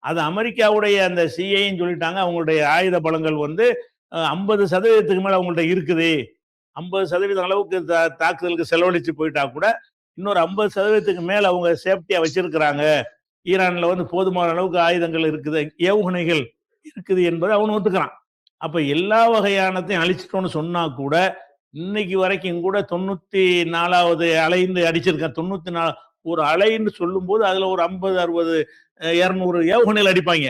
அது அமெரிக்காவுடைய அந்த சிஐன்னு சொல்லிட்டாங்க. அவங்களுடைய ஆயுத பலங்கள் வந்து 50% மேல அவங்கள்ட்ட இருக்குது. 50% அளவுக்கு தாக்குதலுக்கு செலவழிச்சு போயிட்டா கூட, இன்னொரு 50% மேல அவங்க சேஃப்டியா வச்சிருக்கிறாங்க. ஈரான்ல வந்து போதுமான அளவுக்கு ஆயுதங்கள் இருக்குது, ஏவுகணைகள் இருக்குது என்பதை அவன் ஒத்துக்கிறான். அப்ப எல்லா வகையானதையும் அழிச்சிட்டோம்னு சொன்னா கூட, இன்னைக்கு வரைக்கும் கூட 94வது அலைன்னு அடிச்சிருக்கான். 94 ஒரு அலைன்னு சொல்லும்போது, அதுல ஒரு 50, 60, 200 ஏவுகணைகள் அடிப்பாய்ங்க.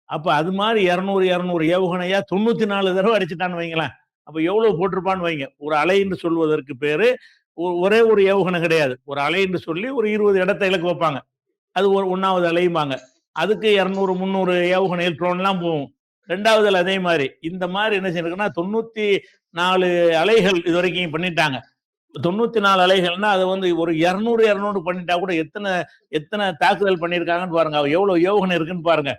அப்ப அது மாரி 200, 200 ஏவுகணையா 94 தடவ அடிச்சுட்டான்னு வைங்களேன். அப்ப எவ்வளவு போட்டிருப்பான்னு வைங்க. ஒரு அலைன்னு சொல்வதற்கு பேரு, ஒரே ஒரு ஏவுகணை கிடையாது. ஒரு அலைன்னு சொல்லி ஒரு 20 இடத்த இலக்கு வைப்பாங்க. அது ஒரு 1வது அலைம்பாங்க. அதுக்கு 200, 300 ஏவுகணைகள் ட்ரோன்லாம் போகும். 2வதுல அதே மாரி. இந்த மாரி என்ன செய்யிருக்குன்னா 94 அலைகள் இதுவரைக்கும் பண்ணிட்டாங்க. 94 அலைகள்னா, அது வந்து ஒரு 200, 200 பண்ணிட்டா கூட எத்தன எத்தன தாக்குதல் பண்ணியிருக்காங்கன்னு பாருங்க. எவ்வளவு ஏவுகணை இருக்குன்னு பாருங்க.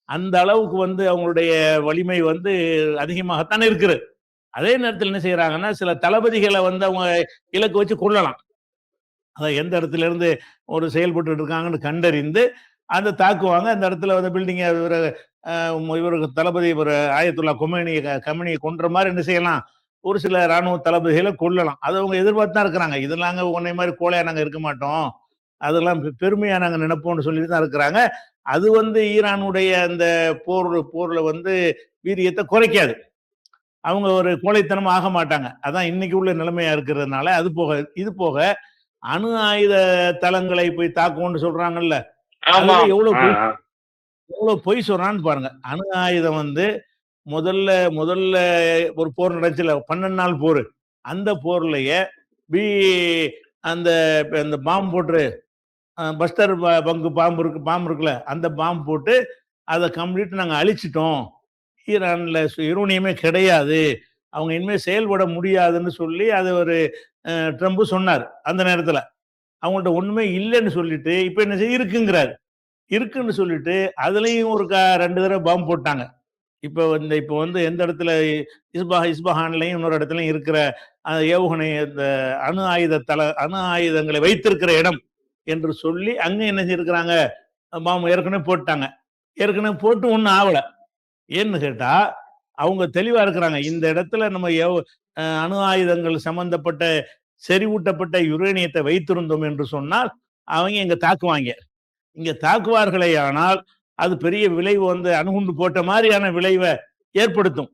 அந்த அளவுக்கு வந்து அவங்களுடைய வலிமை வந்து அதிகமாகத்தான் இருக்குது. அதே நேரத்தில என்ன செய்றாங்கன்னா, சில தளபதிகள வந்து அவங்க இலக்கு வச்சு கொல்லலாம். அதான் எந்த இடத்துல இருந்து ஒரு செயல்பட்டுட்டு இருக்காங்கன்னு கண்டறிந்து, அந்த தாக்குவாங்க. அந்த இடத்துல வந்து பில்டிங்க இவரு இவருக்கு தளபதி ஆயத்துல்லா கமேனிய கொன்ற மாரி என்ன செய்யலாம்? ஒரு சில ராணுவ தளபதிகள கொல்லலாம். அத அவங்க எதிர்பார்த்து தான் இருக்கிறாங்க. இதெல்லாங்க உன்னைய மாரி கோழையா நாங்க இருக்க மாட்டோம். அதெல்லாம் பெருமையா நாங்க நினைப்போம்னு சொல்லிட்டு தான் இருக்கிறாங்க. அது வந்து ஈரானுடைய அந்த போர்ல வந்து வீரியத்த குறைக்காது. அவங்க ஒரு கோழைத்தனமா ஆக மாட்டாங்க. அதான் இன்னைக்கு உள்ள நிலைமையா இருக்கிறதுனால, அது போக இது போக அணு ஆயுத தளங்களை போய் தாக்குவோம்னு சொல்றாங்கல்ல. அதுல ஆமாம். எவ்வளவு பொய் சொல்றான்னு பாருங்க. அணு ஆயுதம் வந்து முதல்ல முதல்ல ஒரு போர் நடந்துச்சுல்ல 12 நாள் போரு. அந்த போர்லயே பி அந்த அந்த பாம்பு போட்டு பஸ்டர் பங்கு பாம்பு இருக்குல்ல, அந்த பாம்பு போட்டு அத கம்ப்ளீட் நாங்க அழிச்சிட்டோம். ஈரான்ல யுரேனியமே கிடையாது. அவங்க இனிமே செயல்பட முடியாதுன்னு சொல்லி அத ஒரு ட்ரம்ப் சொன்னாரு. அந்த நேரத்துல. அவங்கள்ட்ட ஒண்ணுமே இல்லன்னு சொல்லிட்டு, இப்ப என்ன இருக்குங்கிறாரு. இருக்குன்னு சொல்லிட்டு, அதுலயும் ஒரு 2 தடவ பாம்பு போட்டாங்க. இப்ப வந்து எந்த இடத்துல இஸ்பஹான்லயும் இன்னொரு இடத்துலயும் இருக்கிற ஏவுகணை இந்த அணு ஆயுதங்களை வைத்திருக்கிற இடம் என்று சொல்லி, அங்க என்ன செஞ்சிருக்கிறாங்க, பாம்பு ஏற்கனவே போட்டாங்க. ஏற்கனவே போட்டு ஒண்ணும் ஆவல. ஏன்னு கேட்டா, அவங்க தெளிவா இருக்கிறாங்க. இந்த இடத்துல நம்ம அணு ஆயுதங்கள் சம்பந்தப்பட்ட செறிவூட்டப்பட்ட யுரேனியத்தை வைத்திருந்தோம் என்று சொன்னால், அவங்க இங்க தாக்குவாய்ங்க. இங்க தாக்குவார்களேயானால், அது பெரிய விளைவு வந்து அணுகுண்டு போட்ட மாரியான விளைவ ஏற்படுத்தும்.